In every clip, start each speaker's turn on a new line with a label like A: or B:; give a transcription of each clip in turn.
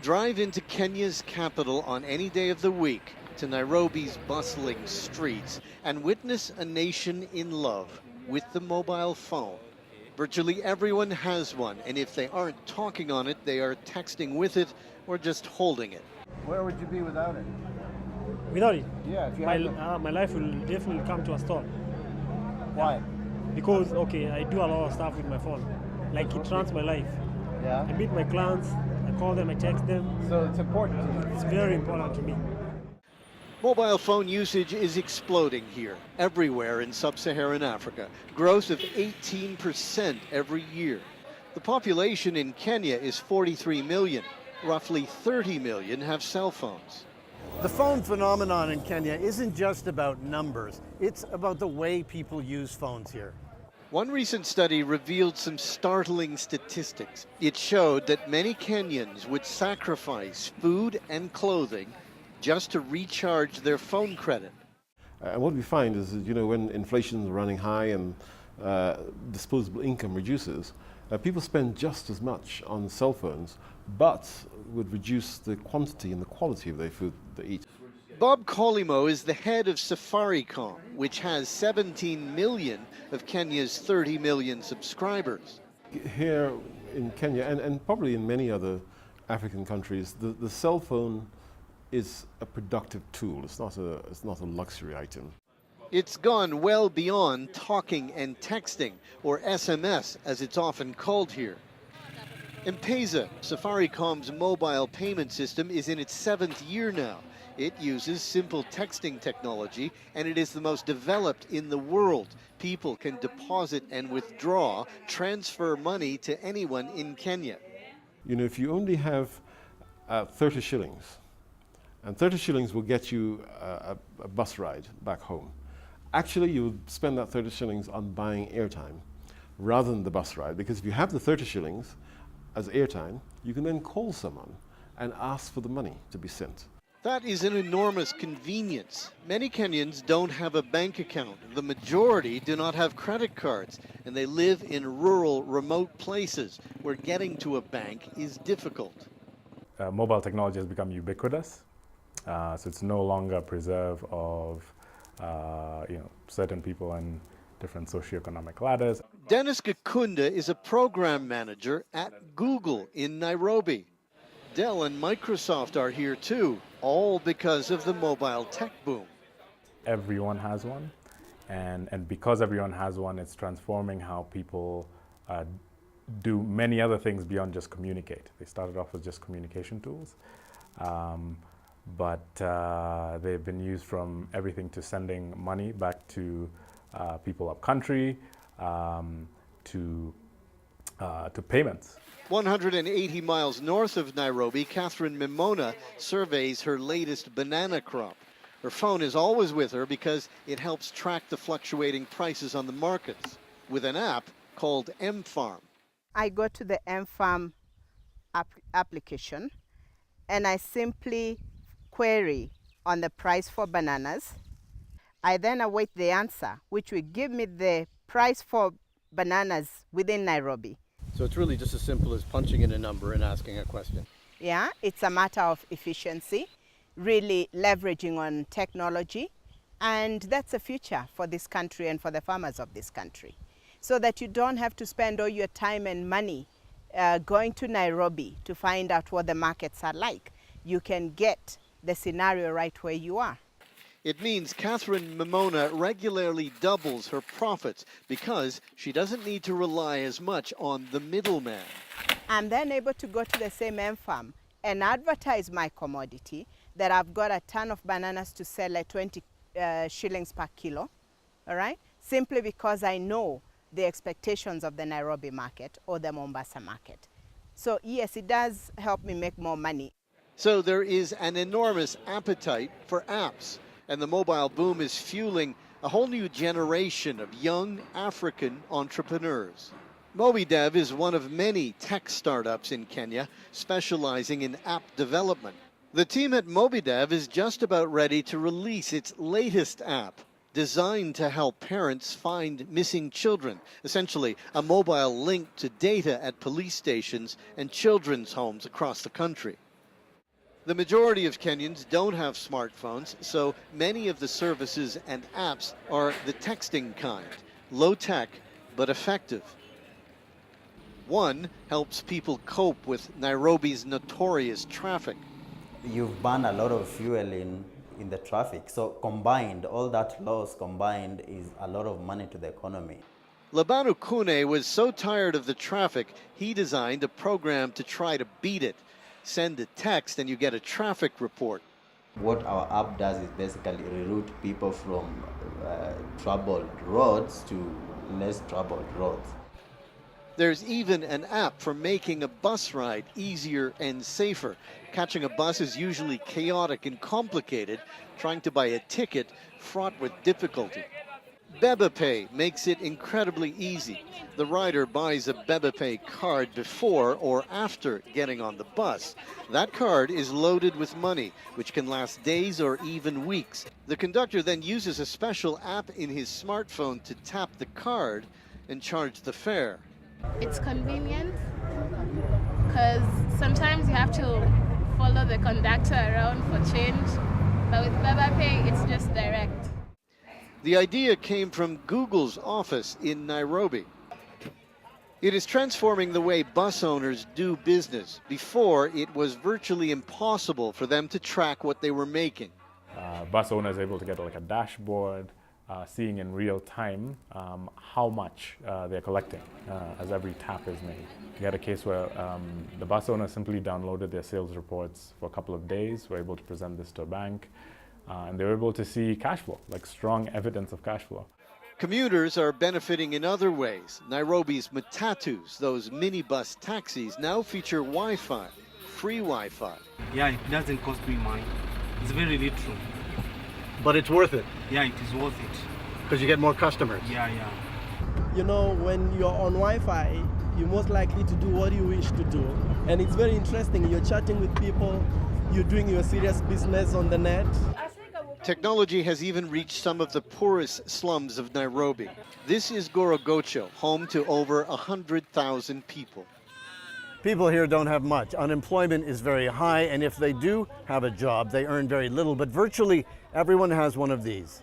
A: Drive into Kenya's capital on any day of the week to Nairobi's bustling streets and witness a nation in love with the mobile phone. Virtually everyone has one, and if they aren't talking on it, they are texting with it or just holding it.
B: Where would you be without it?
C: Without it,
B: Yeah, if you
C: my life will definitely come to a stop.
B: Why?
C: Because, okay, I do a lot of stuff with my phone. Like, it runs my life.
B: Yeah.
C: I meet my clients, I call them, I text them.
B: So it's important to you.
C: It's very important to me.
A: Mobile phone usage is exploding here, everywhere in sub-Saharan Africa, growth of 18% every year. The population in Kenya is 43 million. Roughly 30 million have cell phones.
D: The phone phenomenon in Kenya isn't just about numbers, it's about the way people use phones here.
A: One recent study revealed some startling statistics. It showed that many Kenyans would sacrifice food and clothing just to recharge their phone credit.
E: And what we find is that, when inflation is running high and disposable income reduces, people spend just as much on cell phones, but would reduce the quantity and the quality of their food they eat.
A: Bob Colimo is the head of Safaricom, which has 17 million of Kenya's 30 million subscribers.
E: Here in Kenya, and probably in many other African countries, the cell phone is a productive tool. It's not a luxury item.
A: It's gone well beyond talking and texting, or SMS as it's often called here. M-Pesa, Safaricom's mobile payment system, is in its 7th year now. It uses simple texting technology, and it is the most developed in the world. People can deposit and withdraw, transfer money to anyone in Kenya.
E: If you only have 30 shillings, and 30 shillings will get you a bus ride back home. Actually, you would spend that 30 shillings on buying airtime rather than the bus ride, because if you have the 30 shillings as airtime, you can then call someone and ask for the money to be sent.
A: That is an enormous convenience. Many Kenyans don't have a bank account. The majority do not have credit cards, and they live in rural, remote places where getting to a bank is difficult.
F: Mobile technology has become ubiquitous, so it's no longer a preserve of certain people in different socioeconomic ladders.
A: Dennis Gakunda is a program manager at Google in Nairobi. Dell and Microsoft are here too, all because of the mobile tech boom.
F: Everyone has one, and because everyone has one, it's transforming how people do many other things beyond just communicate. They started off as just communication tools, but they've been used from everything to sending money back to people up country, to payments.
A: 180 miles north of Nairobi, Catherine Mimona surveys her latest banana crop. Her phone is always with her because it helps track the fluctuating prices on the markets with an app called M-Farm.
G: I go to the M-Farm application and I simply query on the price for bananas. I then await the answer, which will give me the price for bananas within Nairobi.
D: So it's really just as simple as punching in a number and asking a question.
G: Yeah, it's a matter of efficiency, really leveraging on technology, and that's the future for this country and for the farmers of this country. So that you don't have to spend all your time and money going to Nairobi to find out what the markets are like. You can get the scenario right where you are.
A: It means Catherine Mimona regularly doubles her profits because she doesn't need to rely as much on the middleman.
G: I'm then able to go to the same M-Farm and advertise my commodity that I've got a ton of bananas to sell at 20 shillings per kilo, all right? Simply because I know the expectations of the Nairobi market or the Mombasa market. So yes, it does help me make more money.
A: So there is an enormous appetite for apps, and the mobile boom is fueling a whole new generation of young African entrepreneurs. MobiDev is one of many tech startups in Kenya specializing in app development. The team at MobiDev is just about ready to release its latest app, designed to help parents find missing children, essentially a mobile link to data at police stations and children's homes across the country. The majority of Kenyans don't have smartphones, so many of the services and apps are the texting kind, low tech but effective. One helps people cope with Nairobi's notorious traffic.
H: You've burned a lot of fuel in the traffic. So combined, all that loss combined is a lot of money to the economy.
A: Labanu Kune was so tired of the traffic, he designed a program to try to beat it. Send a text and you get a traffic report.
H: What our app does is basically reroute people from troubled roads to less troubled roads.
A: There's even an app for making a bus ride easier and safer. Catching a bus is usually chaotic and complicated. Trying to buy a ticket, fraught with difficulty. BebaPay makes it incredibly easy. The rider buys a BebaPay card before or after getting on the bus. That card is loaded with money, which can last days or even weeks. The conductor then uses a special app in his smartphone to tap the card and charge the fare.
I: It's convenient because sometimes you have to follow the conductor around for change, but with BebaPay, it's just direct.
A: The idea came from Google's office in Nairobi. It is transforming the way bus owners do business. Before, it was virtually impossible for them to track what they were making.
F: Bus owners are able to get like a dashboard, seeing in real time how much they're collecting as every tap is made. We had a case where the bus owner simply downloaded their sales reports for a couple of days, were able to present this to a bank, and they were able to see cash flow, like strong evidence of cash flow.
A: Commuters are benefiting in other ways. Nairobi's matatus, those minibus taxis, now feature Wi-Fi, free Wi-Fi.
J: Yeah, it doesn't cost me money. It's very little.
D: But it's worth it
J: Yeah, it is worth it.
D: because you get more customers.
J: Yeah.
K: You know, when you're on Wi-Fi, you're most likely to do what you wish to do. And it's very interesting. You're chatting with people, you're doing your serious business on the net.
A: Technology has even reached some of the poorest slums of Nairobi. This is Gorogocho, home to over 100,000 people.
D: People here don't have much. Unemployment is very high, and if they do have a job, they earn very little. But virtually everyone has one of these.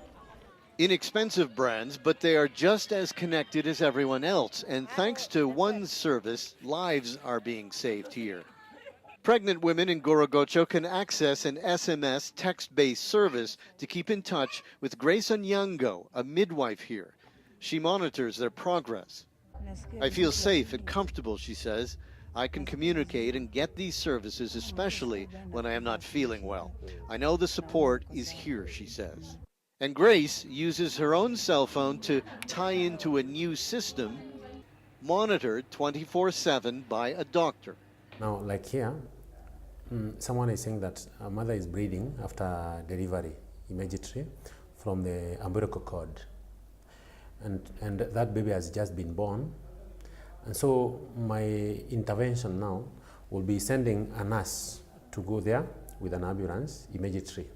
A: Inexpensive brands, but they are just as connected as everyone else. And thanks to one service, lives are being saved here. Pregnant women in Gorogocho can access an SMS text-based service to keep in touch with Grace Onyango, a midwife here. She monitors their progress. I feel safe and comfortable, she says. I can communicate and get these services, especially when I am not feeling well. I know the support is here, she says. And Grace uses her own cell phone to tie into a new system, monitored 24/7 by a doctor.
L: Now, like here, someone is saying that a mother is bleeding after delivery immediately from the umbilical cord. And that baby has just been born. And so my intervention now will be sending a nurse to go there with an ambulance immediately.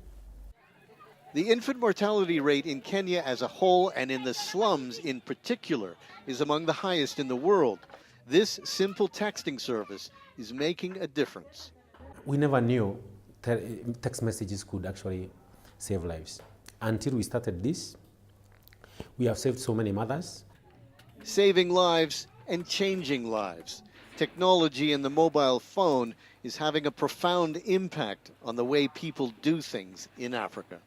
A: The infant mortality rate in Kenya as a whole and in the slums in particular is among the highest in the world. This simple texting service is making a difference.
L: We never knew text messages could actually save lives. Until we started this, we have saved so many mothers.
A: Saving lives and changing lives. Technology in the mobile phone is having a profound impact on the way people do things in Africa.